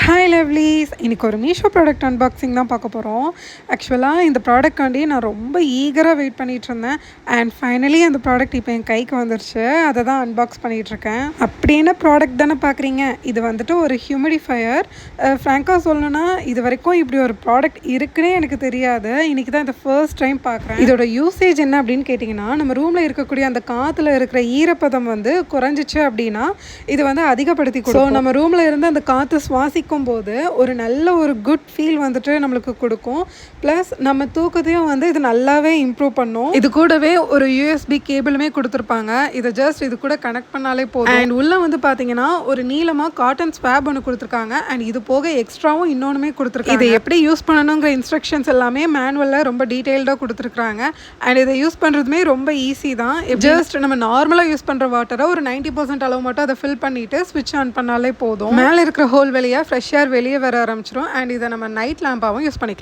Hi lovelies, இன்றைக்கி ஒரு Meesho product unboxing தான் பார்க்க போகிறோம். ஆக்சுவலாக இந்த ப்ராடக்ட்காண்டி நான் ரொம்ப ஈகராக வெயிட் பண்ணிகிட்ருந்தேன். அண்ட் ஃபைனலி அந்த ப்ராடக்ட் இப்போ என் கைக்கு வந்துருச்சு. அதை தான் அன்பாக்ஸ் பண்ணிகிட்ருக்கேன். அப்படி என்ன ப்ராடக்ட் தானே பார்க்குறீங்க? இது வந்துட்டு ஒரு ஹியூமிடிஃபையர். ஃப்ராங்காக சொல்லணும்னா இது வரைக்கும் இப்படி ஒரு ப்ராடக்ட் இருக்குன்னே எனக்கு தெரியாது. இன்றைக்கி தான் இந்த ஃபர்ஸ்ட் டைம் பார்க்குறேன். இதோட யூசேஜ் என்ன அப்படின்னு கேட்டிங்கன்னா, நம்ம ரூமில் இருக்கக்கூடிய அந்த காற்றுல இருக்கிற ஈரப்பதம் வந்து குறைஞ்சிச்சு அப்படின்னா இது வந்து அதிகப்படுத்தி கொடுக்கும். நம்ம ரூமில் இருந்து அந்த காற்று சுவாசிக்கும் போது ஒரு நல்ல ஒரு குட் ஃபீல் வந்துட்டு நம்மளுக்கு கொடுக்கும். ப்ளஸ் நம்ம தூக்கத்தையும் வந்து இது நல்லாவே இம்ப்ரூவ் பண்ணும். இது கூடவே ஒரு யூஎஸ்பி கேபிளுமே கொடுத்துருப்பாங்க. இதை ஜஸ்ட் இது கூட கனெக்ட் பண்ணாலே போதும். அண்ட் உள்ள வந்து பார்த்தீங்கன்னா ஒரு நீளமாக காட்டன் ஸ்வாப் ஒன்று கொடுத்துருக்காங்க. அண்ட் இது போக எக்ஸ்ட்ராவும் இன்னொன்றுமே கொடுத்துருக்காங்க. இதை எப்படி யூஸ் பண்ணணுங்கிற இன்ஸ்ட்ரக்ஷன்ஸ் எல்லாமே மேனுவலில் ரொம்ப டீட்டெயில்டாக கொடுத்துருக்காங்க. அண்ட் இதை யூஸ் பண்ணுறதுமே ரொம்ப ஈஸி தான். ஜஸ்ட் நம்ம நார்மலாக யூஸ் பண்ணுற வாட்டரை ஒரு 90% அளவு மட்டும் அதை ஃபில் பண்ணிவிட்டு ஸ்விட்ச் ஆன் பண்ணாலே போதும். மேலே இருக்கிற ஹோல் வெளியே ஃப்ரெஷ் ஏர் வெளியே வர ஆரம்பிச்சிடும். அண்ட் இதை நம்ம நைட் லேம்பாகவும் யூஸ் பண்ணிக்கலாம்.